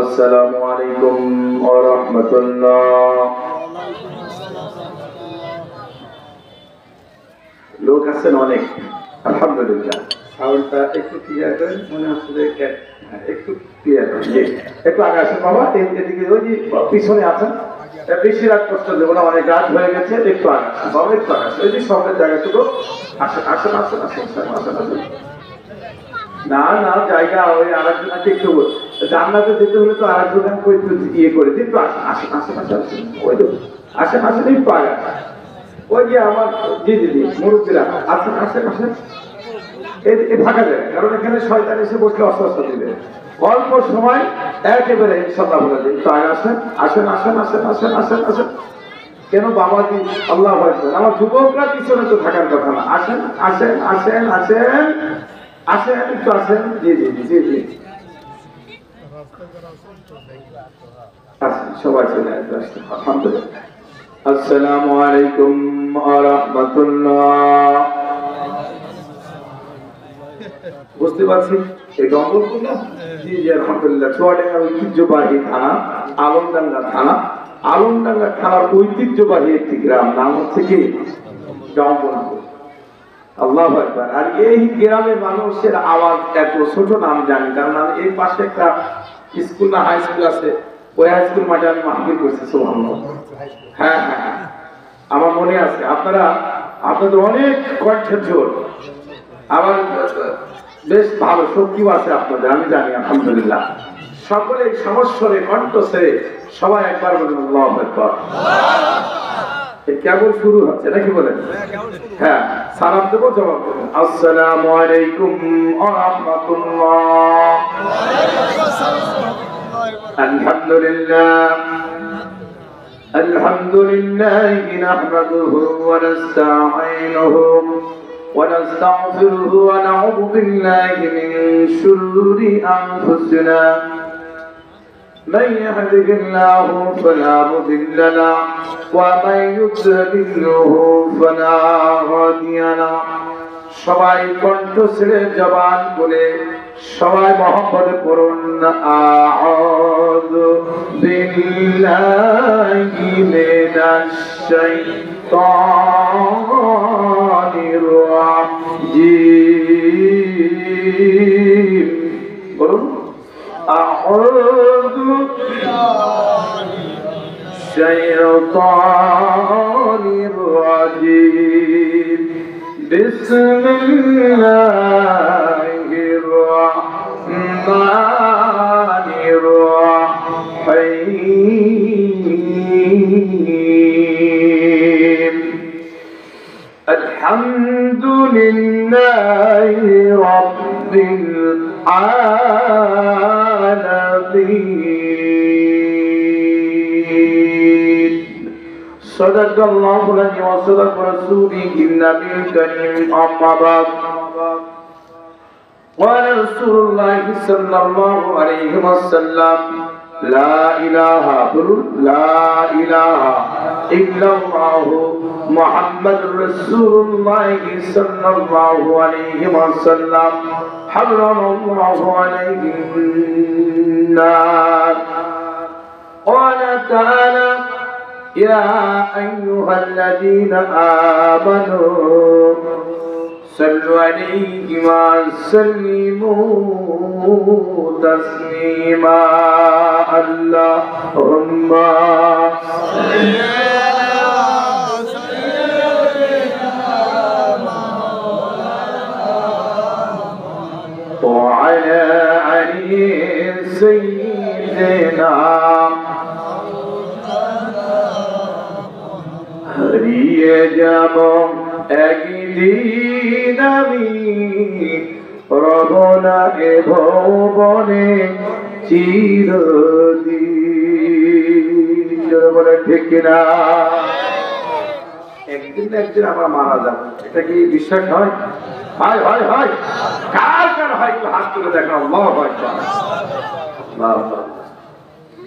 আসসালামু আলাইকুম ওয়া রাহমাতুল্লাহ। লোক আছেন অনেক, আলহামদুলিল্লাহ। সাউন্ডটা একটু ক্লিয়ার করেন, মনে হচ্ছে যে একটু ক্লিয়ার করেন। একটু আগে আসেন বাবা, এদিকে ওই যে পিছনে আছেন, বেশি রাত কষ্ট দেবো না, অনেক রাত হয়ে গেছে। একটু আগে আসেন বাবা, একটু আগে আসেন, ওই যে সবের জায়গাটুকু আসেন আসেন আসেন আসেন আসেন আসেন। না না, জায়গা ওই আরেকজনকে একটু জান্নাতে যেতে হলে তো আরেকজনকে একটু ইয়ে করে দিন। একটু আসেন আসেন আসেন আসেন আসেন, ওই তো আসেন আসেন, একটু আগে আসেন। ওই যে আমার জি দিদি মুরব্বীরা আসেন আসেন আসেন, এই ফাঁকা যায়, কারণ এখানে শয়তান এসে বসলে অস্বস্থ দিবে। অল্প সময় একেবারে ইনশাআল্লাহ বলে দিন। তো আগে আসেন আসেন আসেন আসেন আসেন আসেন আসেন। কেন বাবাজি আল্লাহু আকবার, আমার যুবকরা পিছনে তো থাকার কথা না। আসেন আসেন আসেন আসেন আসেন, একটু আসেন। জি জি জি জি, আসেন সবাই চলে আসেন। আলহামদুলিল্লাহ। আসসালামু আলাইকুম ওয়া রাহমাতুল্লাহ। বুঝতে পারছি এই রংপুর না? জি জি আলহামদুলিল্লাহ। চুয়াডাঙ্গার ঐতিহ্যবাহী থানা আলমডাঙ্গা থানা। আলমডাঙ্গা থানার ঐতিহ্যবাহী একটি গ্রাম, নাম হচ্ছে কি রংপুর। আল্লাহু আকবার। আর এই গ্রামের মানুষের আওয়াজ এত ছোট নাম জানি, কারণ আমি এই পাশে একটা স্কুল না হাই স্কুল আছে, ওই হাই স্কুল মাঠে আমি মাহফিল করছি। সুবহানাল্লাহ। হ্যাঁ হ্যাঁ, আমার মনে আছে। আপনাদের অনেক কণ্ঠের জোর, আমার বেশ ভালো শক্তিও আছে আপনাদের, আমি জানি আলহামদুলিল্লাহ। সকলে সমস্বরে কণ্ঠ ছেড়ে সবাই একবার বলুন আল্লাহু আকবার। কেবল শুরু হচ্ছে নাকি বলেন? হ্যাঁ, সালাম দেবো, জবাব দেবো। আসসালামু আলাইকুম ওয়া রাহমাতুল্লাহ। আলহামদুলিল্লাহ আলহামদুলিল্লাহ নাহমাদুহু ওয়া নাস্তাঈনুহু ওয়া নাস্তাগফিরুহু ওয়া নাউযু বিল্লাহি মিন শুরুরি আনফুসিনা। من يهده الله فلا مضل له ومن يضلله فلا هادي له। সবাই কণ্ঠ ছেড়ে জবান বলে সবাই মহব্বতে পড়ুন আউযু বিল্লাহি মিনাশ শাইতানির রাজিম। বলুন أعوذ الشيطان الرجيم بسم الله الرحمن الرحيم الحمد لله رب العالمين صدق الله العظيم وصدق رسوله النبي الكريم أما بعد قال رسول الله صلى الله عليه وسلم لا إله إلا الله محمد رسول الله صلى الله عليه وسلم حرم الله عليه النار. قال تعالى يا أيها الذين آمنوا صلوا عليه وسلموا تسليما. اللهم صل وعلى علي سيدنا হারিয়ে যাব একদিন আমি, রব না এ ভুবনে চিরদিন। বলে ঠিক কিনা? একদিন না একদিন আমরা মারা যাব, এটা কি বিশ্বাস হয়? হয় হয় হয়। কার কার হয় একটু হাত তুলে দেখো। আল্লাহু আকবার।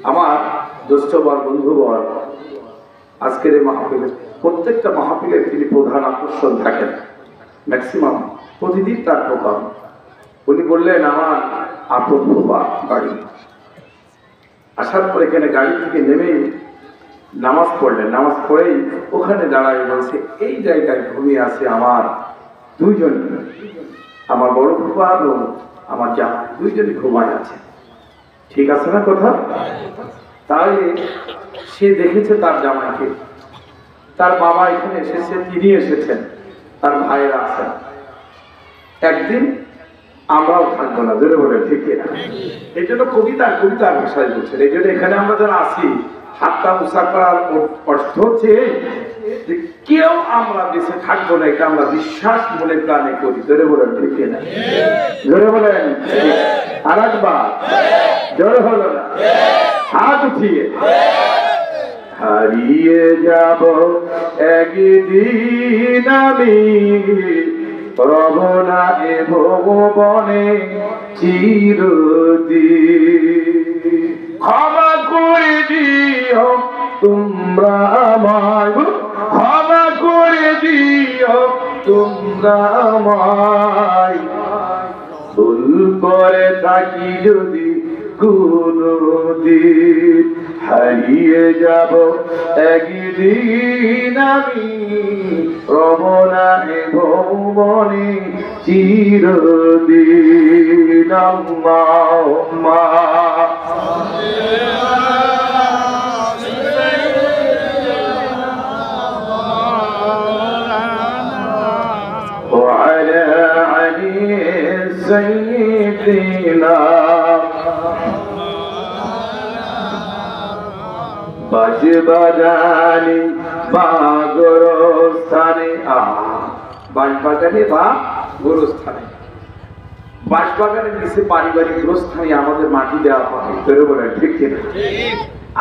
আমার দোস্তবর বন্ধুবর, আজকের এই মাহফিলে প্রত্যেকটা মাহফিলে তিনি প্রধান আকর্ষণ থাকেন, ম্যাক্সিমাম প্রতিদিন তার প্রোগ্রাম। উনি বললেন আমার আপন বাবা বাড়ি। আসার পর এখানে গাড়ি থেকে নেমে নামাজ পড়লেন, নামাজ পড়েই ওখানে দাঁড়ায় বলছে এই জায়গায় ঘুমিয়ে আছে আমার দুইজন, আমার বড় ফুফা এবং আমার জামাই দুইজনই ঘুমায় আছে। ঠিক আছে না কথা? তাই সে দেখেছে তার জামাইকে, তার বাবা এখানে এসেছে, তিনি এসেছেন, তার ভাইয়েরা আছেন। একদিন আমরাও থাকবো না, ধরে বলে ঠিক না? এই জন্য কবিতার ভাষায় বলছেন। এই জন্য এখানে আমরা যারা আছি হাতটা উঁচা করার অর্থ হচ্ছে যে কেউ আমরা বেঁচে থাকবো না, এটা আমরা বিশ্বাস মনে প্রাণে করি। ধরে বলেন ঠিক না? ধরে বলেন। আর একবার জোরে হলো না, হাত উঠিয়ে। হারিয়ে যাব একদিন আমি, রব না এ ভুবনে চিরদিন। ক্ষমা করে দিও তোমরা আমায়, ক্ষমা করে দিও তোমরা আমায়, ভুল করে থাকি যদি কোনদিন। হারিয়ে যাব একদিন আমি, রব না এ ভুবনে চিরদিন। আল্লাহুম্মা وعلى علي سيدنا বাজবাগানে বা গোরস্থানে, বাঁশবাগানে বা গোরস্থানে, বাঁশবাগানের নিচে পারিবারিক গোরস্থানে আমাদের মাটি দেওয়া হয়। ধরে বলেন ঠিক কিনা?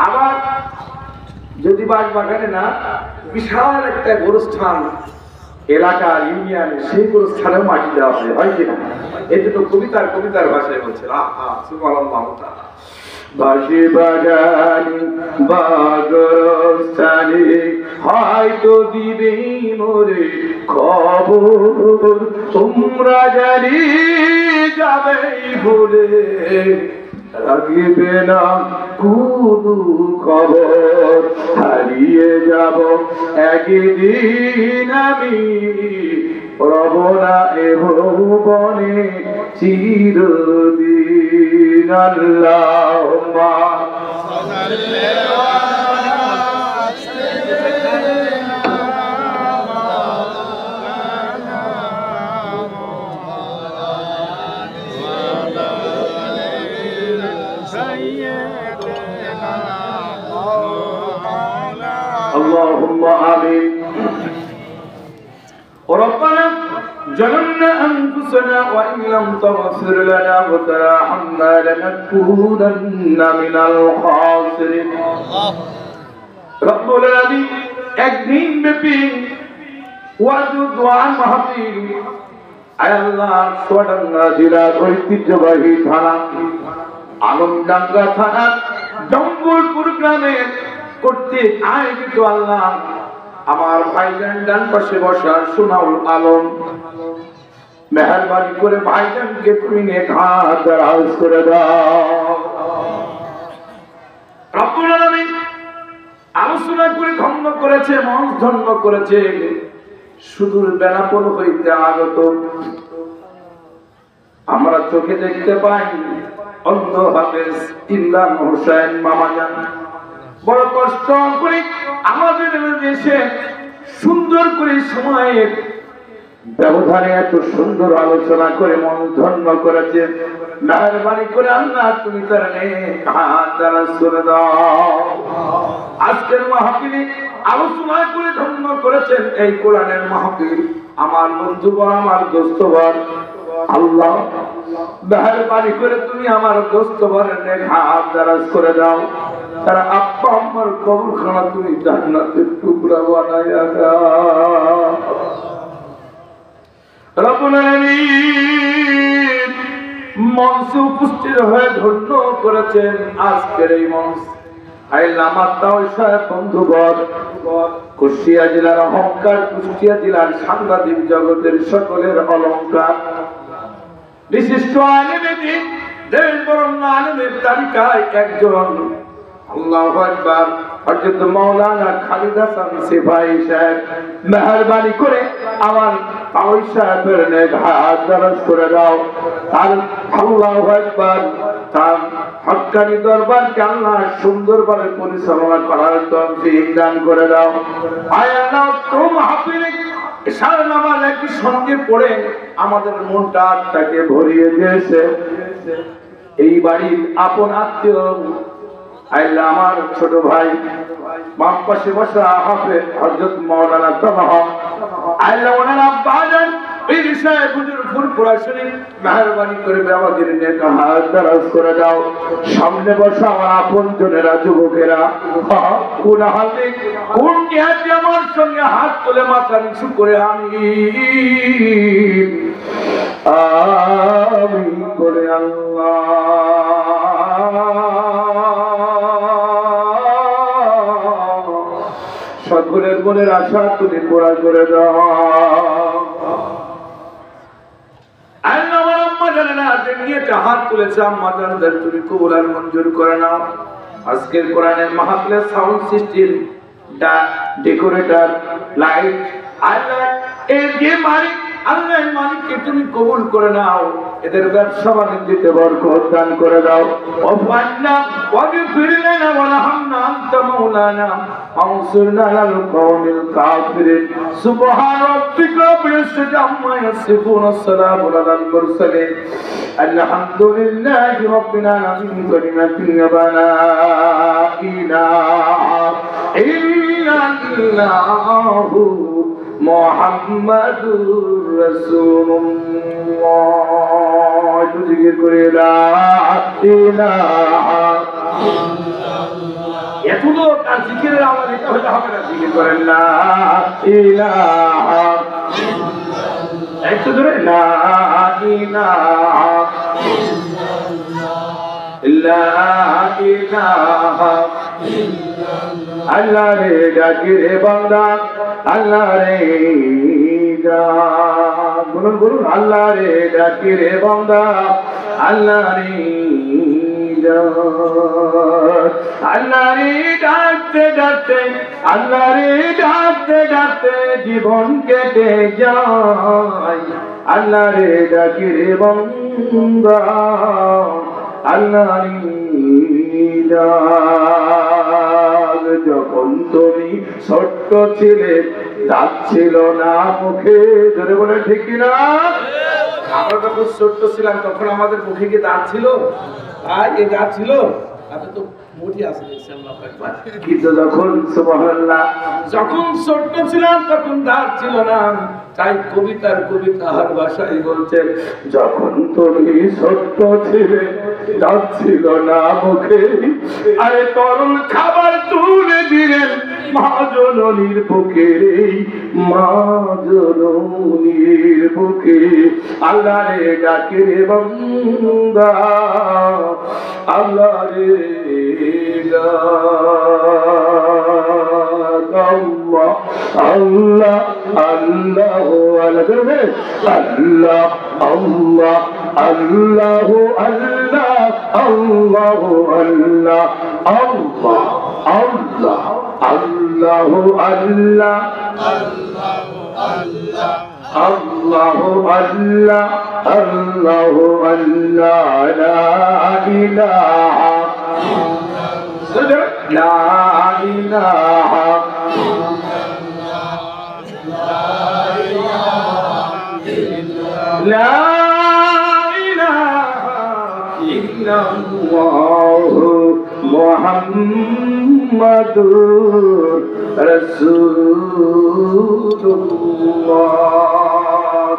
আবার যদি বাঁশবাগানে না, বিশাল একটা গোরস্থান এলাকার ইউনিয়নে, সেই গোরস্থানেও মাটি দেওয়া হয়, হয় কিনা? এই জন্য কবিতার ভাষায় বলছে সুবহানাল্লাহ। বাঁশি বাগানে বা গোরস্থানে হয়তো দিবে মোরে খবর, তোমরা জানি যাবে ভুলে, রাখবে না কোনো খবর। হারিয়ে যাব একদিন আমি, রব না এ ভুবনে চিরদিন। আল্লাহুম্মা اللهم آمين. ربنا ظلمنا أنفسنا وإن لم تغفر لنا وترحمنا لنكونن من الخاسرين. رب العالمين একদিন ব্যাপী ওয়াজু দোয়া মাহফিল আল্লাহ সোয়াডাঙ্গা জেলার ঐতিহ্যবাহী থানা আলমডাঙ্গা থানা জঙ্গলপুর গ্রামের কর্তৃক আয়োজিত। আল্লাহ আমার ভাইজান ডান পাশে বসা সোনাউল আলম, মেহেরবানি করে ভাইজানকে তুমি নেক হাত দারাজ করে দাও। রব্বুল আলামিন আলোচনা করে ধন্য করেছে, মঞ্চ ধন্য করেছে সুদূর বেনাপোল হইতে আগত। আমরা চোখে দেখতে পাই অন্ধ হাফেজ ইমরান হোসেন মামাজান বড় কষ্ট করে আমাদের দেশে সুন্দর করে সময়ের ব্যবধানে এত সুন্দর আলোচনা করে মন ধন্য করেছে। মেহেরবানি করে আল্লাহ তুমি তার নেক হাত দারাজ করে দাও। আজকের মাহফিলে আলোচনা করে ধন্য করেছেন এই কোরআনের মাহফিল আমার বন্ধুগণ, আমার দোস্তগণ। আল্লাহ মেহেরবানি করে তুমি আমার দোস্তগণের নেক হাত দারাজ করে দাও। তারা আব্বা আম্মার কবরখানা তুমি জান্নাতের টুকরা বানাইয়া দাও। রব্বুল আলামিন মঞ্চে উপস্থিত হয়ে ধন্য করেছেন আজকের এই মঞ্চ। আমার তাও সাহেব বন্ধুগণ, কুষ্টিয়া জেলার অহংকার, কুষ্টিয়া জেলার সাংবাদিক জগতের সকলের অলংকার, বিশিষ্ট আলেমে দিন, দেশ বরণ্য আলেমের তালিকায় একজন। আল্লাহু আকবার। হযরত মাওলানা খালিদ হাসান সিপাহী সাহেব, মেহেরবানি করে আমার পাওই সাহেবের নেক হাত দরজ করে দাও। আর আল্লাহু আকবার, তার হক্কানি দরবারকে আল্লাহ সুন্দরভাবে পরিচালনা করার তৌফিক দান করে দাও। আয় আল্লাহ, তুম হাফিজ ইশার নামাজ একই সঙ্গে পড়ে আমাদের মনটা আত্মাকে ভরিয়ে দিয়েছে। এই বাড়ির আপন আত্মীয় আল্লাহ, আমার ছোট ভাই বাম পাশে বসা হাফেজ হযরত মাওলানা তাবাহ, আল্লাহ ওনারা বাজান পীর সাহেব হুজুর ফুরফুরা শরীফ, মেহেরবানি করে আমাদের নেক হাত দরাজ করে দাও। সামনে বসা আমার আপন জনেরা, যুবকেরা, কোন হাতে কোন নিহাতে আমার সঙ্গে হাত তুলে মাথা নিচু করে আমিন আমিন করে সকলের মনের আশা তুমি পুরা করে দাও। আল্লাহ আমার আম্মা জানেন নিয়ে হাত তুলেছে, আম্মা জানদের তুমি কবুল আর মঞ্জুর করে নাও। আজকের কোরআনের মাহফিলের সাউন্ড সিস্টেম, ডেকোরেটর, লাইট, আল্লাহ এর যে মালিক, আল্লাহ মালিককে তুমি কবুল করে নাও। এদের ব্যবসা বাণিজ্যে বরকত দান করে দাও। ওয়াফান্না ওয়াগফির লানা ওয়ারহামনা আনতা মাওলানা আনসুরনা আলাল কওমিল কাফিরিন। সুবহান রাব্বিকা রাব্বিল ইজ্জাতি আম্মা ইয়াসিফুন, আসসালামু আলাল মুরসালিন, আলহামদুলিল্লাহি রাব্বিল আলামিন। কালিমাতুন লা ইলাহা ইল্লাল্লাহু মুহাম্মাদুর রাসূলুল্লাহ। জিকির করে লা ইলাহা ইল্লাল্লাহ। এত লোক আর জিকিরের আওয়াজ এটা হলে হবে না। জিকির করেন লা ইলাহা ইল্লাল্লাহ। একটু জোরে লা ইলাহা ইল্লাল্লাহ, লা ইলাহা ইল্লাল্লাহ। আল্লাহ রে ডাকি রে বান্দা, আল্লাহ রে ডাক, বলুন বলুন, আল্লাহ রে ডাকি রে বান্দা, আল্লাহ রে ডাক। আল্লাহ রে ডাকতে ডাকতে, আল্লাহ রে ডাকতে ডাকতে জীবন কেটে যায়। আল্লাহ রে ডাকি রে বান্দা, আল্লাহ রে ডাক। যখন তুমি ছোট্ট ছিলে, দাঁত ছিল না মুখে, ধরে বলে ঠিক কিনা? আমরা যখন ছোট্ট ছিলাম তখন আমাদের মুখে কি দাঁত ছিল? আর এই দাঁত ছিল? আপনি তো মুঠি আছে, কিন্তু যখন সুবহানাল্লাহ, যখন ছোট্ট ছিলাম তখন দাঁত ছিল না। তাই কবিতার কবি তাহার ভাষায় বলছেন, যখন তুমি ছোট্ট ছিলে, দাঁত ছিল না মুখে, আরে তরল খাবার তুলে দিলেন মা জননীর বুকে, মা জননীর বুকে। আল্লাহ রে ডাকে রে বান্দা, আল্লাহ রে ডাক। আল্লাহ আল্লাহ আল্লাহ আল্লাহ আল্লাহ আল্লাহ আল্লাহ আল্লাহ আল্লাহ আল্লাহ আল্লাহ আল্লাহ আল্লাহ আল্লাহ আল্লাহ আল্লাহ আল্লাহ লা ইলাহা লা ইলাহা লা ইলাহা ইল্লাল্লাহ মুহাম্মাদুর রাসূলুল্লাহ।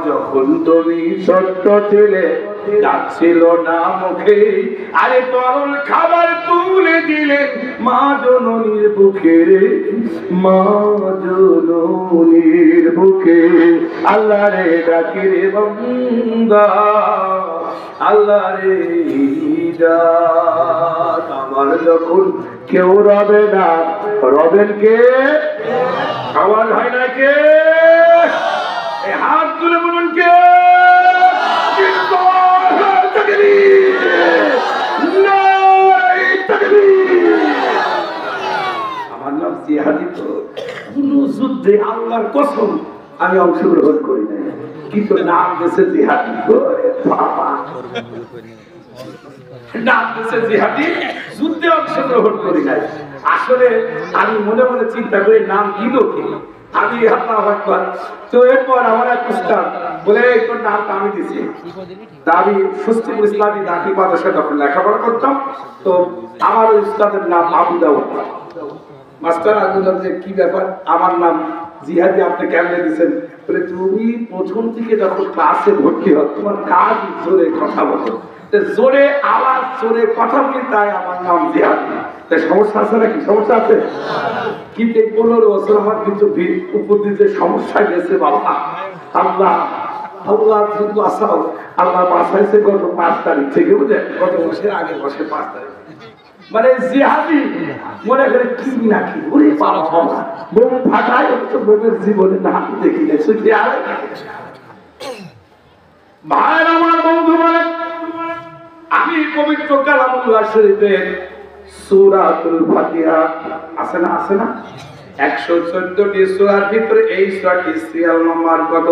যখন তুমি ছোট্ট ছিলে, দাঁত ছিল না মুখে, আরে তরল খাবার তুলে দিলেন মা জননীর বুকে রে, মা জননীর বুকে। আল্লাহ রে ডাকি রে বান্দা, আল্লাহ রে ডাক। আমার যখন কেউ রবে না, রবেন কে? আওয়াজ হয় না কে? হাত তুলে বলুন কে? আল্লাহর কসম আমি অংশগ্রহণ করি নাই, কিন্তু নাম দেশে জিহাদি, নাম দেশে জিহাদি, যুদ্ধে অংশগ্রহণ করি নাই। আসলে আমি মনে মনে চিন্তা করি নাম দিল কি, আমি আল্লাহু আকবার। তো এরপর আমার এক উস্তাদ বলে তোর নামটা আমি দিছি। তা আমি সুস্থির ইসলামী দাখিল মাদ্রাসায় তখন লেখাপড়া করতাম, তো আমার ওই উস্তাদের নাম আবু দাউদ। মাস্টার আমি বললাম যে কি ব্যাপার, আমার নাম জিহাদি আপনি কেমনে দিচ্ছেন? বলে তুমি প্রথম থেকে যখন ক্লাসে ভর্তি হও তোমার কাজ জোরে কথা বলো, জোরে আওয়াজ জোরে কথা বলি, তাই আমার নাম জিহাদি। তাই সমস্যা আছে নাকি? সমস্যা আছে, কিন্তু এই 15 বছর আমার কিন্তু উপর দিতে সমস্যা গেছে বাবা। আল্লাহ আল্লাহ কিন্তু আসাও আল্লাহ বাসাইছে গত 5 তারিখ থেকে, বুঝলেন, গত মাসের আগে মাসে 5 তারিখ। মানে জিহাদি মনে করে কি নাকি, ওরে বাবা বোম ফাটায়, তো বোমের জীবনে না দেখি না। ভাইয়ের আমার বন্ধু, মানে আমি পবিত্র কালামুল্লাহ শরীফের সূরাতুল ফাতিহা আছে না, আছে না, 114টি সূরার ভিতরে এই সূরাটি সিরিয়াল নাম্বার কত?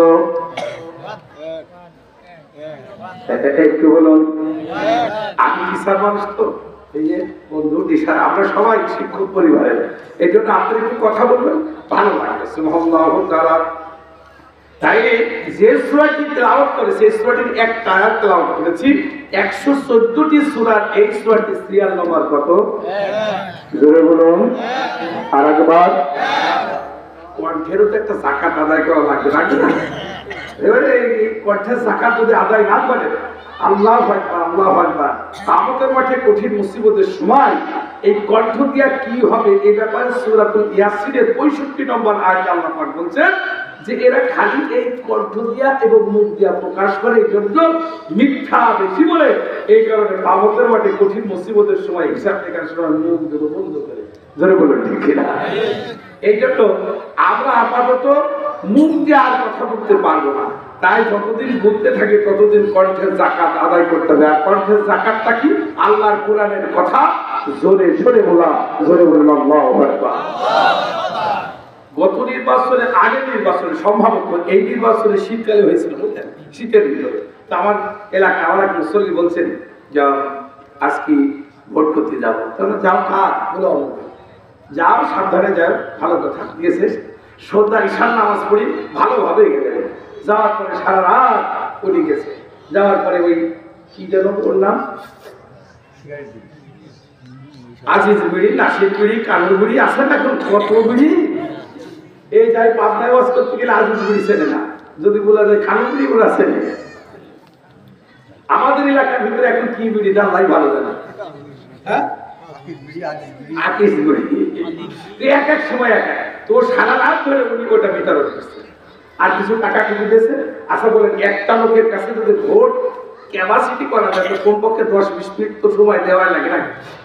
একটু বলুন। আমি কিসার মানুষ তো, এই যে বন্ধু দিশার, আমরা সবাই শিক্ষক পরিবারের, এই জন্য আপনি একটু কথা বলবেন, ভালো লাগবে। সুবহানাল্লাহু তাআলা। তাই যে সূরাটি তেলাওয়াত করে সেই সূরাটির একটা আয়াত তেলাওয়াত করেছি। 114টি সূরার এই সূরাটি সিরিয়াল নাম্বার কত? জোরে বলুন আরেকবার। কণ্ঠেরও তো একটা যাকাত আদায় করা লাগবে নাকি? এবারে এই কণ্ঠের যাকাত যদি আদায় না করে, আল্লাহু আকবার, আল্লাহু আকবার, কিয়ামতের মাঠে কঠিন মুসিবতের সময় এই কণ্ঠ দিয়া কি হবে এই ব্যাপারে সূরাতুল ইয়াসিনের 65 নম্বর আয়াতে আল্লাহ পাক বলেন যে এরা খালি এই কণ্ঠ দিয়া এবং মুখ দিয়া প্রকাশ করে, এই জন্য মিথ্যা বেশি বলে, এই কারণে কিয়ামতের মাঠে কঠিন মুসিবতের সময় হিসাব দেখার সময় মুখ দুটো বন্ধ করে। ধরে বলুন ঠিক কিনা? এই জন্য আমরা আপাতত মুখ দিয়ে আর কথা বলতে পারবো না, তাই যতদিন বলতে থাকে ততদিন কণ্ঠের যাকাত আদায় করতে হবে। আর কণ্ঠের যাকাতটা কি? আল্লাহর কোরআনের কথা জোরে জোরে বলা, জোরে বললাম আল্লাহু আকবার। গত নির্বাচনে, আগের নির্বাচনে, সম্ভবত এই নির্বাচনে শীতকালে হয়েছিল, বুঝলেন, শীতের ভিতরে। তো আমার এলাকায় আমার এক মুসল্লি বলছেন যে আজকে ভোট করতে যাবো। তাহলে যাও, কাজ বলে অমুক, যাও সাবধানে যাও, ভালো কথা। গেছে সন্ধ্যা ঈশার নামাজ পড়ি, ভালোভাবে গেলে যাওয়ার পরে সারা রাত উনি গেছে। যাওয়ার পরে ওই কি যেন ওর নাম, আজিজ বিড়ি, নাসির বিড়ি, কানুর বিড়ি আছে না, এখন কত বিড়ি। এই যাই পাবনায় ওয়াজ করতে গেলে আজিজ বিড়ি চেনে না, যদি বলা যায় কানুর বিড়ি ওরা চেনে। আমাদের এলাকার ভিতরে এখন কি বিড়ি দাম ভাই ভালো জানা, হ্যাঁ, আকিস বিড়ি। এক এক সময় এক এক, তো সারা রাত ধরে উনি ওটা বিতরণ করছে। আর কিছু টাকা কিনে দিয়েছে। আচ্ছা বলেন, একটা লোকের কাছে যদি ভোট ক্যাপাসিটি করা যায় তো কমপক্ষে 10-20 মিনিট তো সময় দেওয়া লাগে না?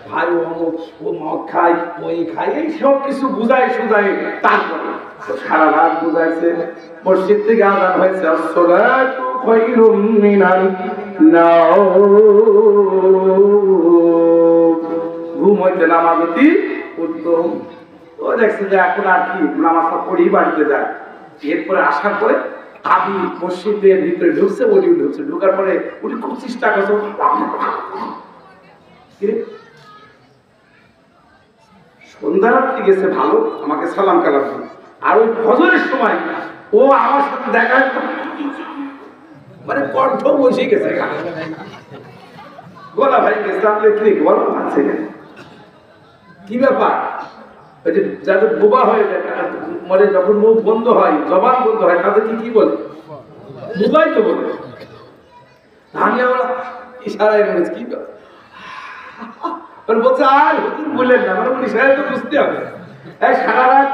ভাই অমুক, ও মদ খাই, ওই খাই, এই সব কিছু বুঝাই সুঝাই, তারপরে সারা রাত বুঝাইছে। মসজিদ থেকে আযান হয়েছে, আসসালাতু খায়রুম মিনান নাওম, ঘুম হইতে নামাজ অতি উত্তম। ও দেখছে যে এখন আর কি নামাজটা পড়ি বাড়িতে যায়। এরপরে আসার পরে আমি মসজিদের ভিতরে ঢুকছে, উনি ঢুকছে, ঢুকার পরে উনি খুব চেষ্টা করছে, সন্ধ্যা রাত্রি গেছে ভালো, আমাকে সালাম কালাম। আর ওই ফজরের সময় ও আমার সাথে দেখা, মানে কণ্ঠ বসে গেছে, গলা ভাই গেছে। আপনি বলো আছে কি ব্যাপার? ওই যে যাদের বোবা হয়ে যায়, মানে যখন মুখ বন্ধ হয়, জবান বন্ধ হয়, তাদেরকে কি বলে? বোবাই তো বলে। ধানিয়া ইশারায় বলেছে কি বলছে, আর হুজুর বললেন না, মানে ইশারায় তো বুঝতে হবে। সারা রাত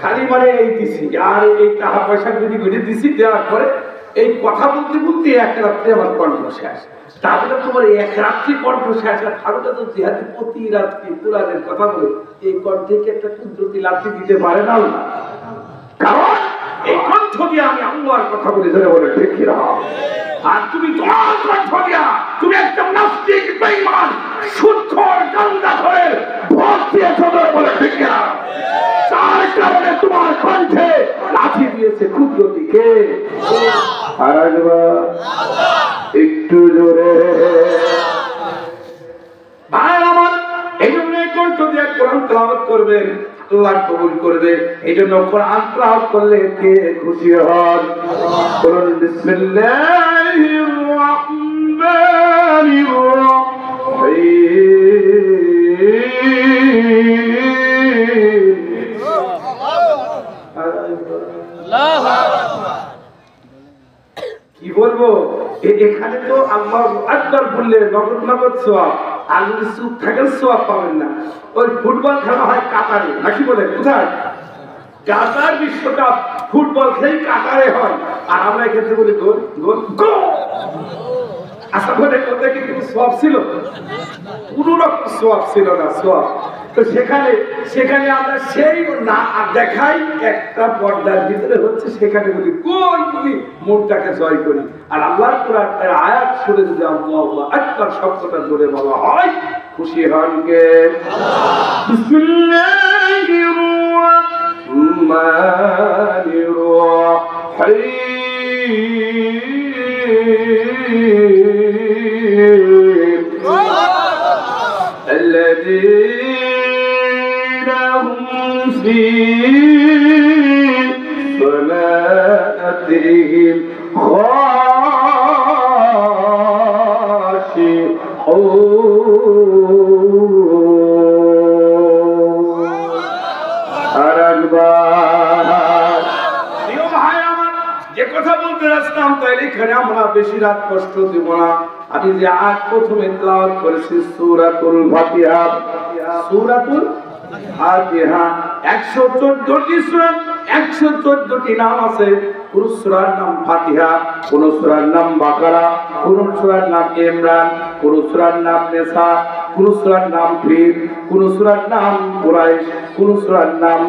খালি মানে এই দিছি, আর এই টাকা পয়সা যদি ঘুরে দিছি, দেওয়ার পরে এই কথা বলতে বলতে এক রাত্রে আমার কণ্ঠ শেষ। তাহলে তোমার এক রাত্রি কণ্ঠ শেষ, আর ভারতে তো জিহাদি প্রতি রাত্রি কোরআনের কথা বলে, এই কণ্ঠে একটা কুদরতি লাথি দিতে পারে না, কারণ এই কণ্ঠ দিয়ে আমি আল্লাহর কথা বলে ধরে বলে ঠিক কিনা। আর তুমি তোমার কণ্ঠ দিয়া তুমি একটা নাস্তিক, বেঈমান, সুদখোর, গাঁজাখোরের ভোট দিয়েছো ধরে বলে ঠিক কিনা। তার কারণে তোমার কণ্ঠে দিয়েছে কুদরতি কে? আর একবার একটু জোরে। ভাই আমার, এই জন্য কণ্ঠ দিয়ে কোরআন তেলাওয়াত করবেন, আল্লাহ কবুল করবে। এই জন্য কোরআন তেলাওয়াত করলে কে খুশি হন? বলুন বিসমিল্লাহির রাহমানির রাহিম। কি বলবো, এখানে তো আল্লাহু আকবার বললে নগদ নগদ সওয়াব, আর যদি চুপ থাকেন সওয়াব পাবেন না। ওই ফুটবল খেলা হয় কাতারে, নাকি বলে কোথায়? কাতার বিশ্বকাপ ফুটবল খেলাই কাতারে হয়, আর আমরা এক্ষেত্রে বলি গোল গোল গোল। আশা করে কোথায় কিন্তু সওয়াব ছিল? কোনো রকম সওয়াব ছিল না, সওয়াব। তো সেখানে আমরা সেই না দেখাই একটা পর্দার ভিতরে হচ্ছে, সেখানে বলি কোন বলি মনটাকে জয় করি। আর আল্লাহর কোরআনের আয়াত শুনে যদি আল্লাহু আকবার শব্দটা জোরে বলা হয়, খুশি হন কে? বিসমিল্লাহির রাহমানির রাহিম। الذين هم في صلاتهم যে কথা বলতে আসলাম, তাইলে এখানে আমরা বেশি রাত কষ্ট দিব না। আমি যে আজ প্রথমে তেলাওয়াত করেছি সূরাতুল ফাতিহা, সূরাতুল ফাতিহা 114টি সূরা, 114টি নাম আছে। কোন সূরার নাম ফাতিহা, কোন সূরার নাম বাকারা, কোন সূরার নাম ইমরান, কোন সূরার নাম নিসা, কোন সূরার নাম ফিল, কোন সূরার নাম কুরাইশ, কোন সূরার নাম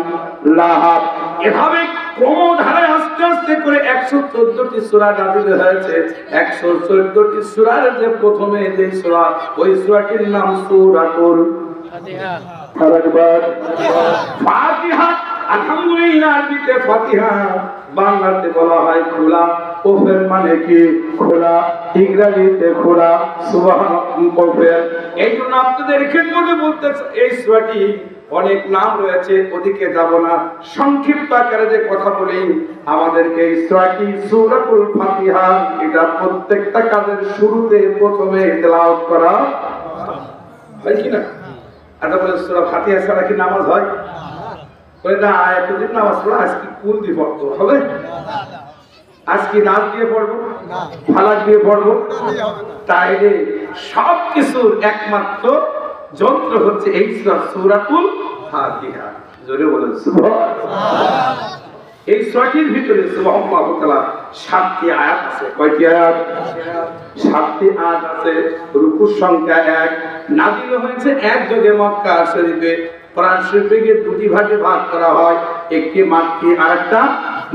লাহাব। এভাবে ক্রমধারায় আস্তে আস্তে করে 114টি সূরা নাযিল হয়েছে। 114টি সূরার যে প্রথমে যে সূরা, ওই সূরাটির নাম সূরাতুল ফাতিহা। ফাতিহা আলহামদুলিল্লাহ, আরবিতে ফাতিহা, বাংলাতে বলা হয় খোলা। ওফের মানে কি? খোলা। ইংরেজিতে খোলা, সুবহানাল্লাহ। এই জন্য আপনাদের খেদমতে বলতেছে, এই সূরাটি অনেক নাম রয়েছে, ওদিকে যাব না, সংক্ষিপ্ত আকারে যে কথা বলি, আমাদেরকে এই সূরাটি সূরাতুল ফাতিহা, এটা প্রত্যেকটা কাজের শুরুতে প্রথমে তেলাওয়াত করা হয় কি না? আচ্ছা বলে, সূরা ফাতিহা ছাড়া কি নামাজ হয়? বলে না, এতদিন নামাজ পড়া আজকে কুল দিয়ে পড়তে হবে, আজকে নাচ দিয়ে পড়বো, ফালাক দিয়ে পড়বো। তাইলে সব কিছুর একমাত্র যন্ত্র হচ্ছে এই সূরাতুল ফাতিহা। জোরে বলেন সুবহানাল্লাহ। এই সূরাটির ভিতরে সুবহানাল্লাহ তাআলা 7টি আয়াত আছে। কয়টি আয়াত? 7টি আয়াত আছে। রুকুর সংখ্যা 1। নাযিল হয়েছে এক যুগে মক্কা শরীফে। কোরআন শরীফকে দুটি ভাগে ভাগ করা হয়, একটি মাক্কি আর একটা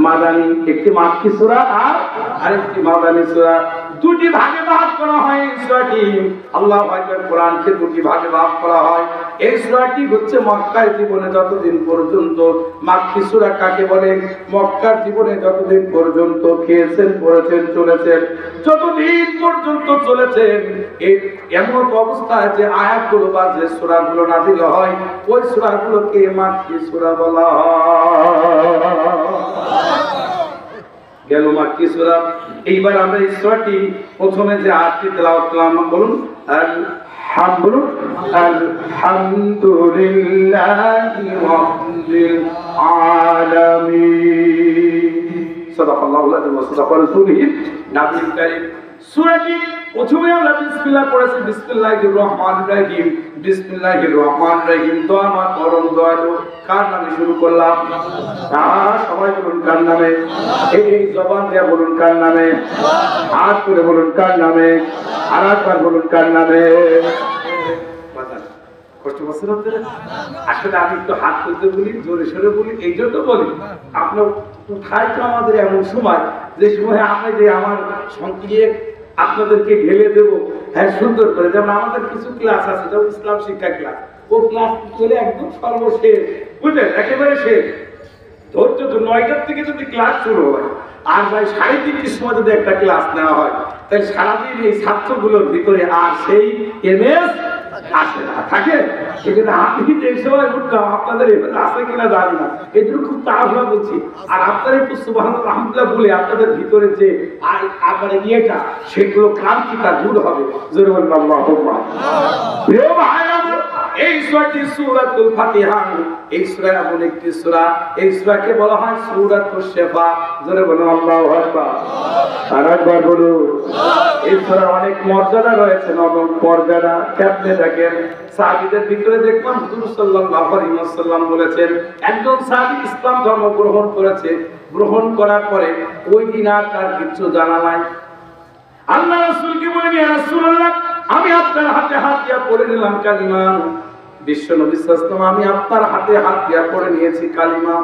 মাদানী। একটি মাক্কি সূরা আর আরেকটি মাদানী সূরা। দুটি ভাগে ভাগ করা হয় এই সূরাটি। আল্লাহু আকবার, কোরআনকে দুটি ভাগে ভাগ করা হয়। এই সূরাটি হচ্ছে মক্কার জীবনে যতদিন পর্যন্ত, মাক্কি সূরা কাকে বলে? মক্কার জীবনে যতদিন পর্যন্ত খেয়েছেন, পড়েছেন, চলেছেন, যতদিন পর্যন্ত চলেছেন, এই এমন অবস্থায় যে আয়াতগুলো বা যে সূরাগুলো নাযিল হয়, ওই সূরাগুলোকে মাক্কি সূরা বলা হয়। গেল মাক্কি সূরা। এইবার আমরা এই সূরাটি প্রথমে যে আয়াতটি তেলাওয়াত করলাম, বলুন আলহামদুলিল্লাহি রাব্বিল আলামিন। সাদাকাল্লাহু আল-আযীম ওয়া সাদাকা রাসূলুহুল নবীল কারীম। সূরাটি প্রথমে আমরা বিসমিল্লাহ পড়েছি, বিসমিল্লাহির রহমানির রহিম। বিসমিল্লাহির রহমানির রহিম তো আমার পরম দয়ালু। কার নামে শুরু করলাম? সবাই বলুন কার নামে? এই জবান দিয়ে বলুন কার নামে? হাত করে বলুন কার নামে? আর একবার বলুন কার নামে? কষ্ট পাচ্ছেন আপনারা? আসলে আমি একটু হাত তুলতে বলি, জোরে সোরে বলি, এই জন্য বলি আপনার উঠাই তো আমাদের এমন সময়, যে সময় আমি যে আমার সঙ্গে আপনাদেরকে ঢেলে দেবো, হ্যাঁ সুন্দর করে। যেমন আমাদের কিছু ক্লাস আছে, যেমন ইসলাম শিক্ষা ক্লাস, ও ক্লাস চলে একদম সর্বশেষ, বুঝলেন, একেবারে শেষ। ধৈর্য তো 9টার থেকে যদি ক্লাস শুরু হয় আর ভাই 3:30টার সময় যদি একটা ক্লাস নেওয়া হয় তাহলে সারাদিন এই ছাত্রগুলোর ভিতরে আর সেই এমএস আসে না থাকে। এখানে আমি যে সময় উঠলাম আপনাদের এখানে আসে কিনা জানি না, এই জন্য খুব তাড়াহুড়া বলছি। আর আপনারা একটু সুবহানাল্লাহ আলহামদুলিল্লাহ বলে আপনাদের ভিতরে যে মানে ইয়েটা সেগুলো ক্লান্তিটা দূর হবে। জোরে বলুন আল্লাহুম্মা। প্রিয় ভাইরা আমার, এই সূরাটি সূরাতুল ফাতিহা, এই সূরা এমন একটি সূরা, এই সূরাকে বলা হয় সূরাতুশ শিফা। জোরে বলুন আল্লাহু আকবার। আর একবার বলুন। এই সূরার অনেক মর্যাদা রয়েছে, নবম মর্যাদা। কেমনে দেখেন সাহাবীদের ভিতরে দেখলাম হুজুর সাল্লাল্লাহু আলাইহি ওয়াসাল্লাম বলেছেন একজন সাহাবী ইসলাম ধর্ম গ্রহণ করেছে, গ্রহণ করার পরে ওই দিন আর তার কিছু জানা নাই। আল্লাহ রাসূলকে বলেন ইয়া রাসূলুল্লাহ, আমি আপনার হাতে হাত দিয়া পড়ে নিলাম কালিমা। বিশ্ব নবী সাল্লাল্লাহু আলাইহি ওয়াসাল্লাম, আমি আপনার হাতে হাত দিয়া পড়ে নিয়েছি কালিমা,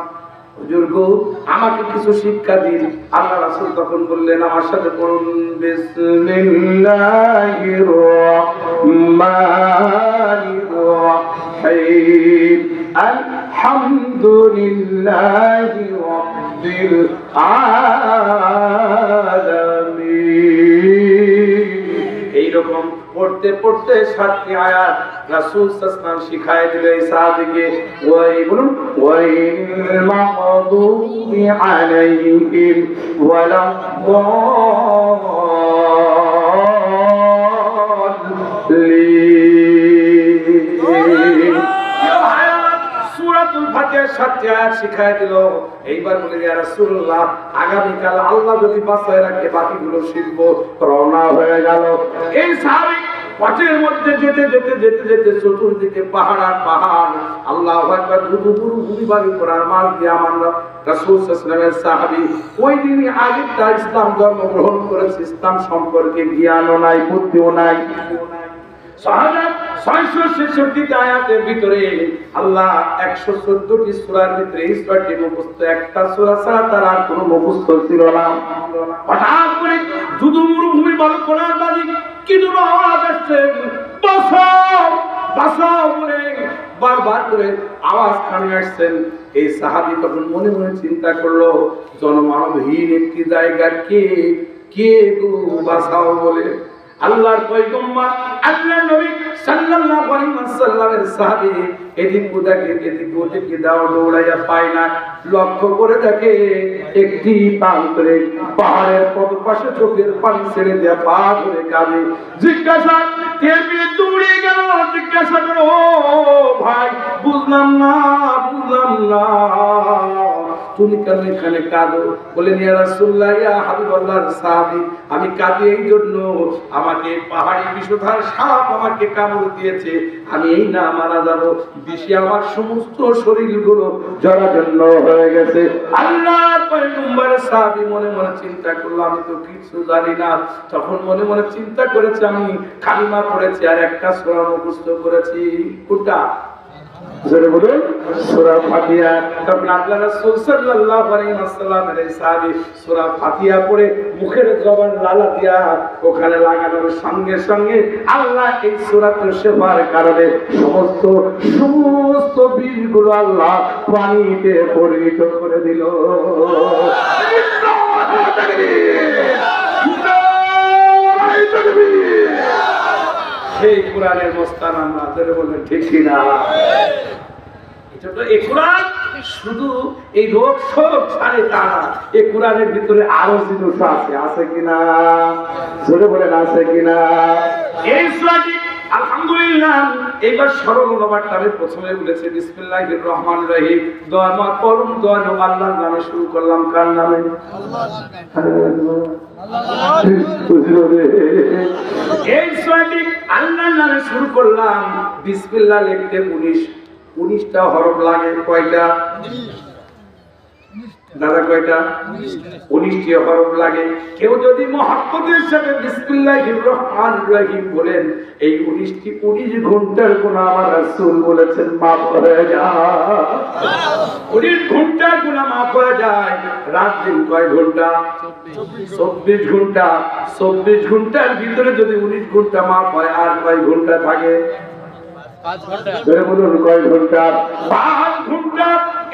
হুজুর গো আমাকে কিছু শিক্ষা দিন। আল্লাহ রাসূল তখন বললেন আমার সাথে পড়ুন, বিসমিল্লাহির রহমানির রহিম, আলহামদুলিল্লাহি রাব্বিল আলামিন। এইরকম পড়তে পড়তে 7টি আয়াত রাসূল সাল্লাল্লাহু আলাইহি ওয়াসাল্লাম শিখায় দিলেন এই সাহাবীকে। ওয়াই বলুন, ওয়াইল মাগদুবি আলাইহিম ওয়ালাদ-দাল্লিন। সূরাতুল ফাতিহার 7টি আয়াত শিখায় দিল। এইবার বলে ইয়া রাসূলুল্লাহ, আগামীকাল আল্লাহ যদি বাঁচায় রাখে বাকিগুলো শিখবো। রওনা হয়ে গেল। এই সাহাবী পথের মধ্যে যেতে যেতে যেতে যেতে চতুর্দিকে পাহাড় আর পাহাড়। আল্লাহু আকবার। দূর ভূমিবাড়ি করার মাল দিয়ে আমার রাসূল সাল্লাল্লাহু আলাইহি ওয়াসাল্লামের সাহাবী ওই দিনই আগে তার ইসলাম ধর্ম গ্রহণ করেছে। ইসলাম সম্পর্কে জ্ঞানও নাই, বুদ্ধিও নাই। 666টি আয়াতের ভিতরে আল্লাহ 114টি সূরার ভিতরে এই সূরাটি মুখস্থ, একটা সূরা ছাড়া তার আর কোনো মুখস্থ ছিল না। হঠাৎ করে দুদু মরুভূমি বালু করার বাজি কি যেন আওয়াজ আসছে, বাঁচাও বাঁচাও বলে বারবার করে আওয়াজ কানে আসছেন। এই সাহাবী তখন মনে মনে চিন্তা করলো জনমানবহীন একটি জায়গা কে কে গো বাঁচাও বলে। আল্লাহর পয়গম্বর আল্লাহর নবী সাল্লাল্লাহু আলাইহি ওয়াসাল্লামের সাহাবী এদিক ওদিকে দৌড়াইয়া পায় না। লক্ষ্য করে দেখে একটি প্রান্তরে পাহাড়ের পদপাশে চোখের পানি ছেড়ে দেয়া পা ধরে কাঁদে। জিজ্ঞাসা কে দৌড়ে গেল, জিজ্ঞাসা করো ভাই বুঝলাম না তুমি কেন এখানে কাঁদো? বলেন ইয়া রাসূলুল্লাহ ইয়া হাবিবাল্লাহর সাহাবী, আমি কাঁদি এই জন্য আমাকে পাহাড়ি বিষধর সাপ আমাকে কামড় দিয়েছে, আমি এই না মারা যাব, বিষে আমার সমস্ত শরীরগুলো জরাজীর্ণ হয়ে গেছে। আল্লাহর পয়গম্বরের সাহাবী মনে মনে চিন্তা করলো আমি তো কিছু জানি না। তখন মনে মনে চিন্তা করেছে আমি কালিমা পড়েছি আর একটা সূরা মুখস্থ করেছি। কোনটা? জোরে বলুন, সূরা ফাতিহা। তখন আল্লাহ রাসূল সাল্লাল্লাহু আলাইহি ওয়াসাল্লামের এই সাহাবী সূরা ফাতিহা পড়ে মুখের জবান লালা দিয়া ওখানে লাগানোর সঙ্গে সঙ্গে আল্লাহ এই সূরাতুল শিফার কারণে সমস্ত বীজগুলো আল্লাহ পানিতে পরিণত করে দিল। সেই কোরআনের মস্তান আমরা ধরে বললেন ঠিক কিনা? এটা তো এই কোরআন শুধু এই রোগ শোক ছাড়ে তা না, এই কোরআনের ভিতরে আরো জিনিস আছে কিনা? ধরে বলেন আছে কিনা? এই সূরাটি আলহামদুলিল্লাহ এইবার সরল অনুবাদটা আমি প্রথমে বলেছি বিসমিল্লাহির রহমানির রহিম। দোয়া মাত করুন, দোয়া আল্লাহর নামে শুরু করলাম। কার নামে? এই সূরাটি আল্লাহর নামে শুরু করলাম। বিসমিল্লাহ লিখতে 19টা হরফ লাগে। কয়টা দাদা? কয়টা? 19টি হরফ লাগে। কেউ যদি মুহাম্মদের সাথে বিসমিল্লাহির রহমানির রহিম বলেন এই 19 ঘন্টার গুনাহ আমার রাসূল বলেছেন মাফ হয়ে যায়। 19 ঘন্টার গুনাহ মাফ হয়ে যায়। রাত দিন কয় ঘন্টা? 24 ঘন্টা। 24 ঘন্টার ভিতরে যদি 19 ঘন্টা মাফ হয় আর কয় ঘন্টা থাকে? 5 ঘন্টা। বলুন কয় ঘন্টা? 5 ঘন্টা।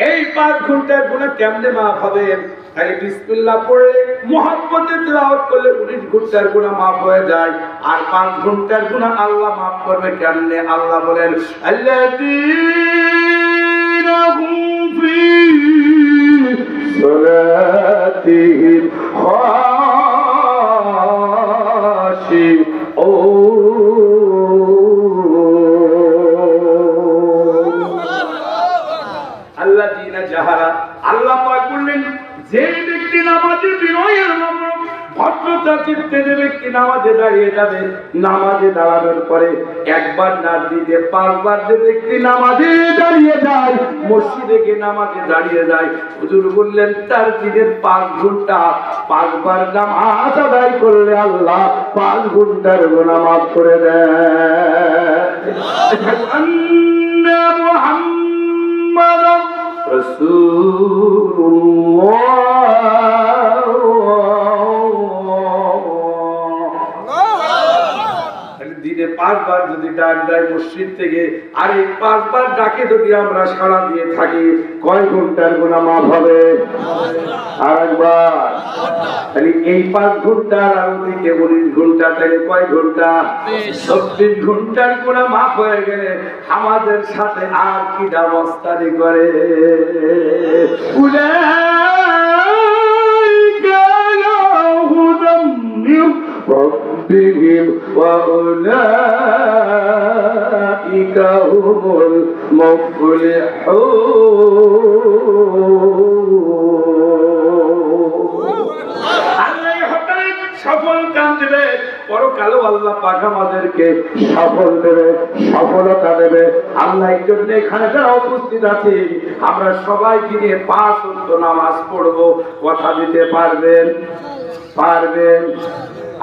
এই 5 ঘন্টার গুনাহ কেমনে মাফ হবে? তাই বিসমিল্লাহ পড়লে মুহাব্বতে তেলাওয়াত করলে 19 ঘন্টার গুনাহ মাফ হয়ে যায়। আর 5 ঘন্টার গুনাহ আল্লাহ মাফ করবে কেমনে? আল্লাহ বলেন আল্লাযীনা হুম ফী সালাতিহিম আল্লাযীনা যাহারা আল্লাহ পাক বললেন যে ব্যক্তি নামাজে বিনয়ের নামে ভদ্রতা চিত্তে যে ব্যক্তি নামাজে দাঁড়িয়ে যাবে, নামাজে দাঁড়ানোর পরে একবার না দিতে 5 বার যে ব্যক্তি নামাজে দাঁড়িয়ে যায়, মসজিদে গিয়ে নামাজে দাঁড়িয়ে যায়, হুজুর বললেন তার দিনের 5 ঘন্টা 5 বার নামাজ আদায় করলে আল্লাহ 5 ঘন্টার গুনাহ মাফ করে দেন। আন্না মুহাম্মাদ রাসূলুল্লাহ। দিনে 5 বার যদি ডাক দেয় মসজিদ থেকে, আর এই 5 বার ডাকে যদি আমরা সাড়া দিয়ে থাকি, কয় ঘন্টার গুনাহ মাফ হবে? আরেকবার তাহলে এই 5 ঘন্টার আর ওদিকে 19 ঘন্টা, তাহলে কয় ঘন্টা? 24 ঘন্টার গুনাহ মাফ হয়ে গেলে আমাদের সাথে আর কি দামস্তানি করে? উলাইকা লাহুম মিন রাব্বিহিম ওয়া উলাইকা হুমুল মুফলিহুন। সফল কাম দেবে, পরকালেও আল্লাহ পাক আমাদেরকে সফল দেবে, সফলতা দেবে। আল্লাহ এই জন্য এখানে যারা উপস্থিত আছে আমরা সবাই দিনে 5 ওয়াক্ত নামাজ পড়বো। কথা দিতে পারবেন? পারবেন?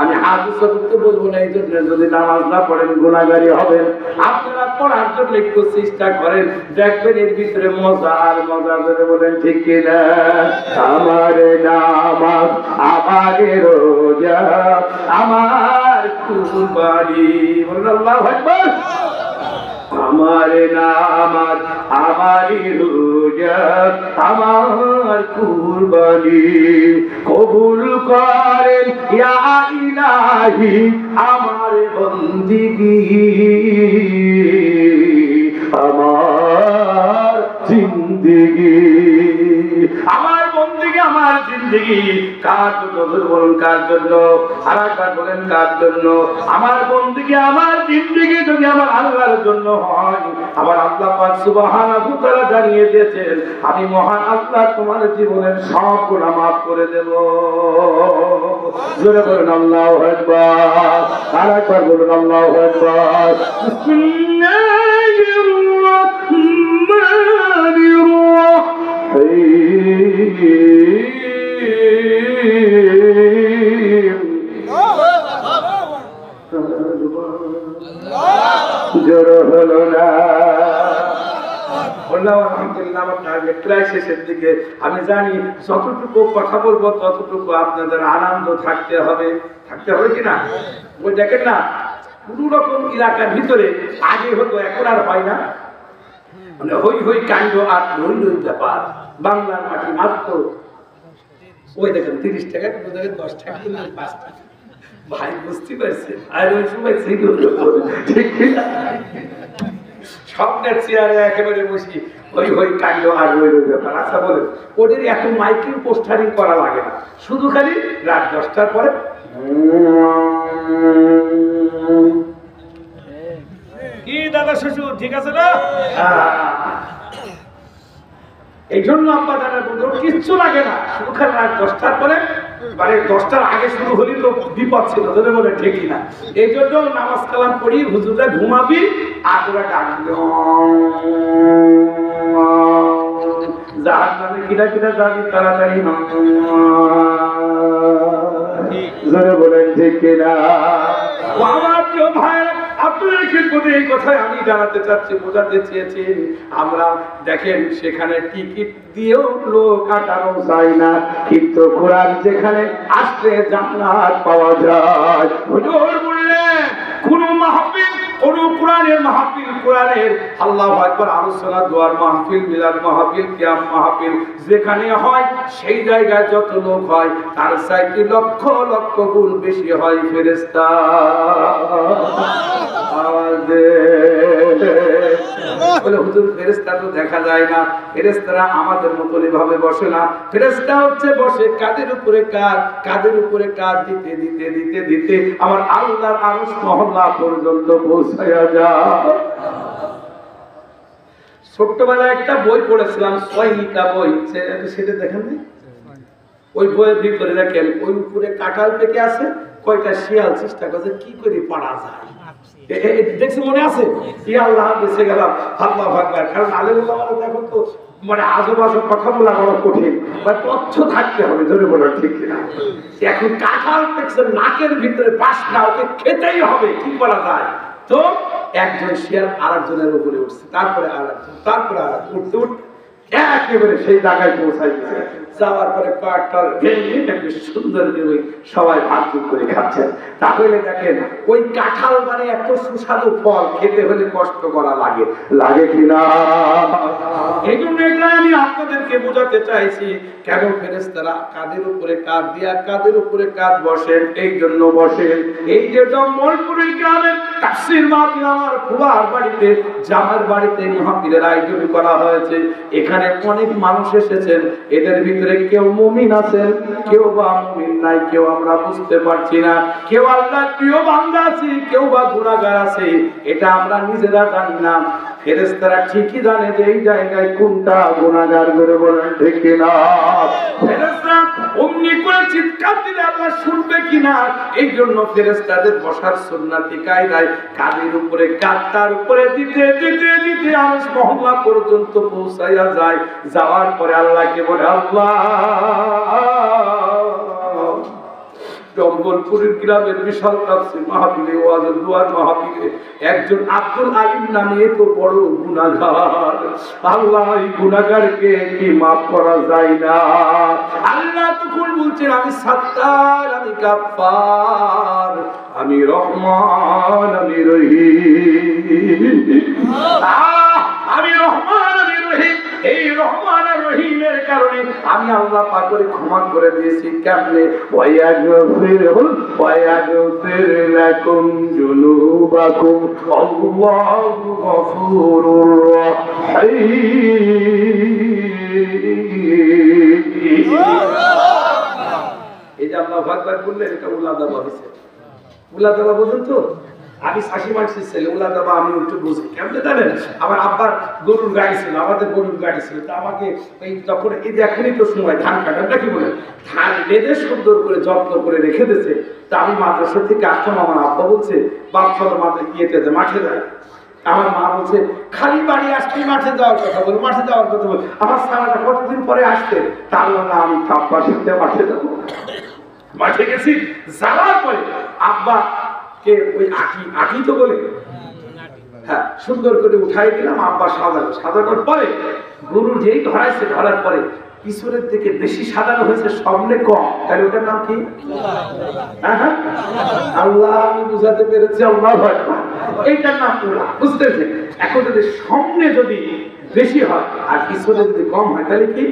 আমি হাত উঁচু বলবো না, এই জন্য যদি নামাজ না পড়েন গুনাহগারী হবেন। আপনারা পড়ার জন্য একটু চেষ্টা করেন, দেখবেন এর ভিতরে মজা আর মজা। ধরে বলেন ঠিক কিনা? আমার নামাজ, আমার রোজা, আমার কুরবানি, বলুন আল্লাহু আকবার। আমার নামাজ, আমার রোজা, আমার কুরবানি কবুল করেন ইয়া ইলাহি আমার বন্দেগী, আমার জিন্দেগি, আমার বন্দেগী, আমার জিন্দেগি। কার জন্য? বলুন কার জন্য? আর একবার বলেন কার জন্য? আমার বন্দেগী, আমার জিন্দেগি যদি আমার আল্লাহর জন্য হয়, আমার আল্লাহ পাক সুবহানাহু ওয়া তাআলা জানিয়ে দিয়েছেন আমি মহান আল্লাহ তোমার জীবনের সব গুনাহ মাফ করে দেব। জোরে বলুন আল্লাহু আকবার। আর একবার বলুন আল্লাহু আকবার। বিসমিল্লাহির রাহমানির রহিম। জোরে হলো না? আলহামদুলিল্লাহ। আমার টার্গেট প্রায় শেষের দিকে। আমি জানি যতটুকু কথা বলবো ততটুকু আপনাদের আনন্দ থাকতে হবে। থাকতে হবে কিনা? ওই দেখেন না, কোন রকম এলাকার ভিতরে আগে হতো, এখন আর হয় না। মানে হই হই কাণ্ড আর হই হই ব্যাপার। বাংলার মাটি মাত্র ওই দেখেন 30 টাকা, 10 টাকা, 5 টাকা। ভাই বুঝতে পারছে? আর ওই সময় ছিল ঠিক কিনা? স্বপ্নের চেয়ারে একেবারে বসি ওই হই কাণ্ড আর ওই ওই ব্যাপার। আচ্ছা বলে ওদের এত মাইকিং পোস্টারিং করা লাগে না, শুধু খালি রাত 10টার পরে কি দাদা শ্বশুর ঠিক আছে না? এই জন্য আব্বা দাদা বলতো কিচ্ছু লাগে না, শুধু খালি রাত 10টার পরে, মানে 10টার আগে শুরু হলি তো বিপদ ছিল। ধরে বলে ঠিকই না? এই জন্য নামাজ কালাম পড়ি, হুজুররা ঘুমাবি, আর ওরা ডাকবে যার নামে কিনা কিনা যাবি তাড়াতাড়ি। ধরে বলেন ঠিক কিনা? আমার প্রিয় ভাই, আপনাদের ক্ষেত্রে এই কথাই আমি জানাতে চাচ্ছি, বোঝাতে চেয়েছি। আমরা দেখেন সেখানে টিকিট দিয়েও লোক কাটানো যায় না, কিন্তু কোরআন যেখানে আসলে জান্নাত পাওয়া যায়। হুজুর বললেন কোন মাহফিল, কোন কোরআনের মাহফিল, কোরআনের আল্লাহু আকবার আলোচনা, দোয়ার মাহফিল, মিলাদ মাহফিল, কিয়াম মাহফিল যেখানে হয় সেই জায়গায় যত লোক হয় তার চাইতে লক্ষ লক্ষ গুণ বেশি হয় ফেরেশতা। আওয়াজ দে। বলে হুজুর ফেরেশতা তো দেখা যায় না। ফেরেশতারা আমাদের মতো এভাবে বসে না। ফেরেশতা হচ্ছে বসে কাদের উপরে কাঁধ, কাদের উপরে কাঁধ দিতে দিতে দিতে দিতে আমার আল্লাহর আরশ মহল্লা পর্যন্ত পৌঁছায়া যায়। ছোট্টবেলায় একটা বই পড়েছিলাম, সৈনিকা বই, সেটা দেখেন নি? ওই বইয়ের ভিতরে দেখেন ওই উপরে কাঁঠাল পেকে আছে, কয়টা শিয়াল চেষ্টা করছে কি করে পারা যায়। দেখছি মনে আছে? আল্লাহ বেঁচে গেলাম, আল্লাহ আকবার। কারণ আলেমুল্লাহ দেখো তো মানে আজব আজব কথা বলা বড় কঠিন, বা তথ্য থাকতে হবে, ধরে বলো ঠিক কিনা। এখন কাঁঠাল পেয়েছে নাকের ভিতরে বাসনা, ওকে খেতেই হবে, কি করা যায়? তো একজন শিয়াল আরেকজনের উপরে উঠছে, তারপরে আরেকজন, তারপরে আরেকজন, উঠতে উঠতে একেবারে সেই জায়গায় পৌঁছাই গেছে। যাওয়ার পরে কাঠটার ভেঙে সুন্দর করে সবাই ভাগযোগ করে খাচ্ছেন। তাহলে দেখেন ওই কাঁঠাল মানে এত সুস্বাদু ফল, খেতে হলে কষ্ট করা লাগে, লাগে কিনা? এই জন্য আমি আপনাদেরকে বোঝাতে চাইছি কেন ফেরেশতারা কাঁধের উপরে কাঁধ দিয়া কাঁধের উপরে কাঁধ বসেন। এই জন্য বসেন, এই যে জম্মলপুরের গ্রামের তাফসীর মাহফিল আমার ফুয়ার বাড়িতে, জামার বাড়িতে মাহফিলের আয়োজন করা হয়েছে। এখানে অনেক মানুষ এসেছেন, এদের ভিতরে কেউ মুমিন আছেন, কেউ বা মুমিন নাই, কেউ আমরা বুঝতে পারছি না, কেউ আল্লাহর প্রিয় বান্দা আছে, কেউ বা গুনাহগার আছে, এটা আমরা নিজেরা জানি না। ফেরেশতারা ঠিকই জানে যে এই জায়গায় কোনটা গুনাহগার, করে বলেন ঠিক কিনা? ফেরেশতারা অমনি করে চিৎকার দিলে আল্লাহ শুনবে কিনা, এই জন্য ফেরেশতাদের বসার সুন্নতি কায়দায় কাঁধের উপরে কাঁধ, তার উপরে দিতে দিতে দিতে আরশ মহল্লা পর্যন্ত পৌঁছাইয়া যায়। যাওয়ার পরে আল্লাহকে বলে, আল্লাহ জম্বলপুরের গ্রামের বিশাল তাফসীর মাহফিলে, ওয়াজের দোয়ার মাহফিলে একজন আব্দুল আলিম নামে এত বড় গুনাহগার, আল্লাহ এই গুনাহগারকে কি মাফ করা যায় না? আল্লাহ তখন বলছেন, আমি সাত্তার, আমি গাফফার, আমি রহমান, আমি রহিম। আমি রহমান, আমি রহিম। এই রহমান আর রহিমের কারণে আমি আল্লাহ পাক করে ক্ষমা করে দিয়েছি। কেমনে? ওয়ায়াগফির লাকুম যুনুবাকুম, আল্লাহু গফুরুর রহিম। এই যে আল্লাহু আকবার বললেন, এটা উলাদাবা হয়েছে। উলাদাবা বোঝেন তো? আমি শাশি মানুষের ছেলে, উলাদাবা আমি একটু বুঝি। কেমনে জানেন? আমার আব্বার গরুর গাড়ি ছিল, আমাদের গরুর গাড়ি ছিল, তো আমাকে এই তখন এই এখনই তো সময় ধান কাটার, নাকি বলে ধান বেঁধে সুন্দর করে যত্ন করে রেখে দিয়েছে। তা আমি মাদ্রাসা থেকে আসলাম, আমার আব্বা বলছে বাপ চলো মাঠে যায়। আমার মা বলছে খালি বাড়ি আসতে মাঠে যাওয়ার কথা বল, মাঠে যাওয়ার কথা বল। আমার সারাটা কতদিন পরে আসতে, তার না আমি আব্বার সাথে মাঠে যাবো। মাঠে গেছি, যাওয়ার পরে আব্বা কে ওই আটি তো বলে, হ্যাঁ, সুন্দর করে উঠাই দিলাম। আব্বা সাজানোর পরে গরু যেই ধরাইছে, ধরার পরে পিছনের দিকে বেশি সাজানো হয়েছে, সামনে কম, তাহলে ওটার নাম কি? আল্লাহ, আমি বুঝাতে পেরেছি, আল্লাহ এইটার নাম উলা, বুঝতেছে? এখন যদি সামনে যদি বেশি হয় আর পিছনে যদি কম হয় তাহলে কি?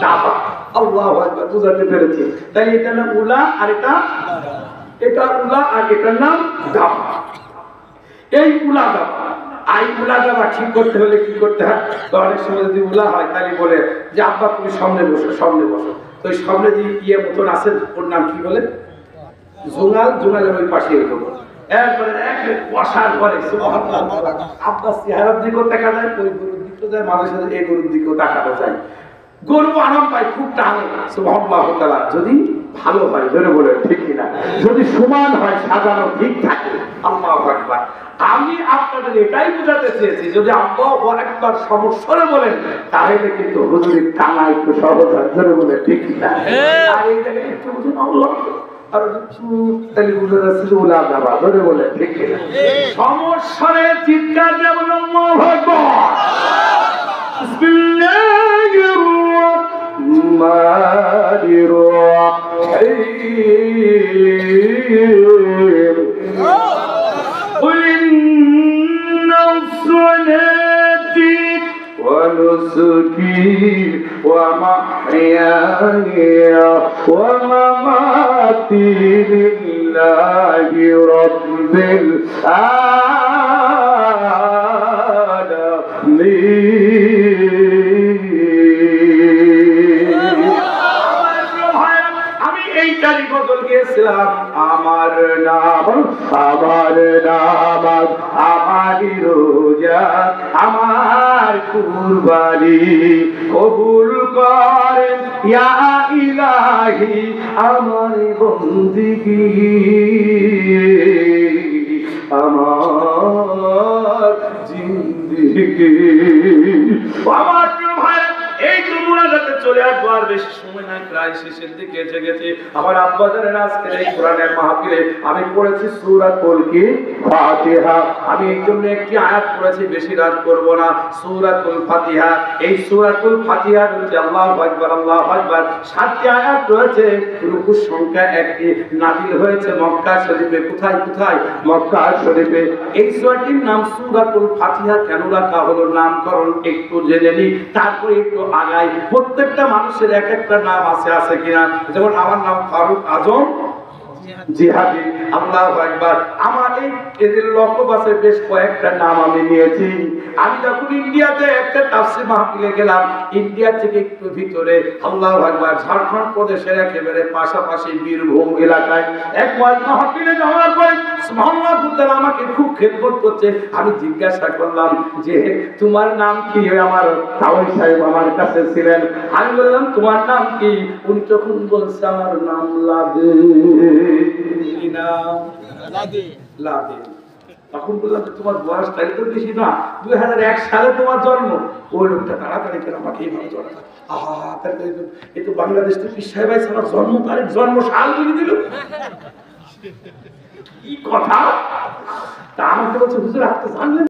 দাবা। আল্লাহু আকবার, বুঝাতে পেরেছি। তাই এটার নাম উলা, আর এটা উলা, আর এটার নাম দাবা। এই উলা দাবা, আই উলা দাবা ঠিক করতে হলে কি করতে হয়? তো অনেক সময় যদি উলা হয় তাহলে বলে যে আব্বা তুমি সামনে বসো, সামনে বসো। তো ওই সামনে যে ইয়ে মতন আছে, ওর নাম কি বলে? জোঙাল। জোঙালের ওই পাশে এরকম এরপরে বসার পরে আব্বা চেহারার দিকেও দেখা যায়, ওই গরুর দিকেও যায়, মাঝে সাথে এই গরুর দিকেও তাকানো যায়। গরু আরাম পায়, খুব টানে। সুবহানাল্লাহু তাআলা যদি ভালো হয়, ধরে বলে ঠিক কিনা? যদি সমান হয়, সাজানো ঠিক থাকে, আল্লাহু আকবার। আমি আপনাদের এটাই বোঝাতে চেয়েছি, যদি আল্লাহু আকবার সমস্যারে বলেন তাহলে কিন্তু হুজুরের টানা একটু সহজ হয়, ধরে বলে ঠিক কিনা? আর এই জায়গায় একটু বুঝুন আল্লাহ, আর তাহলে বুঝে যাচ্ছে উলা দাবা, ধরে বলে ঠিক কিনা? সমস্যারে চিৎকার দিয়ে বলুন আল্লাহু আকবার। বিসমিল্লাহির রহমানির রহিম। قل إن নুসুকি ওয়া মাহইয়ায়া ওয়া মামাতি লিল্লাহি রাব্বিল আমি এই চারি বদল গিয়েছিলাম আমার নাম আমার রোজা আমার কুরবানি কবুল করেন ইয়া ইলাহি আমার বন্দিগি আমার জিন্দেগি আমার ভাই এই তোমরা যাতে চলে আসবো আর বেশি সময় নাই প্রায় শেষের দিকে এসে গেছে আমার আব্বা জানেন আজকের এই কোরআনের মাহফিলে আমি পড়েছি সূরাতুল ফাতিহা আমি এই জন্য একটি আয়াত পড়েছি বেশি রাত করব না সূরাতুল ফাতিহা এই সূরাতুল ফাতিহা হচ্ছে আল্লাহু আকবার 7টি আয়াত রয়েছে রুকুর সংখ্যা একটি নাযিল হয়েছে মক্কা শরীফে কোথায় মক্কা শরীফে এই সূরাটির নাম সূরাতুল ফাতিহা কেন রাখা হলো নামকরণ একটু জেনে নিই তারপরে একটু আগাই প্রত্যেকটা মানুষের এক একটা নাম আছে কিনা যেমন আমার নাম ফারুক আজম জিহাদি আল্লাহু আকবার আমার এই এদের লকব আছে বেশ কয়েকটা নাম আমি নিয়েছি আমি যখন ইন্ডিয়াতে একটা তাফসীর মাহফিলে গেলাম ইন্ডিয়া থেকে একটু ভিতরে আল্লাহু আকবার ঝাড়খণ্ড প্রদেশের একেবারে পাশাপাশি বীরভূম এলাকায় এক মাহফিলে যাওয়ার পরে সুবহানাল্লাহ তাআলা আমাকে খুব খেদমত করছে আমি জিজ্ঞাসা করলাম যে তোমার নাম কি আমার তাওই সাহেব আমার কাছে ছিলেন আমি বললাম তোমার নাম কি উনি তখন বলছে আমার নাম লাদে তখন বললাম তোমার বয়স তাই তো বেশি না 2001 সালে তোমার জন্ম ওই লোকটা তাড়াতাড়ি করে আমাকে এইভাবে জড়ালো এ তো বাংলাদেশ থেকে পীর সাহেব আমার জন্ম তারিখ জন্ম সাল বলে দিল কি কথা তা আমাকে বলছে হুজুর আপনি জানলেন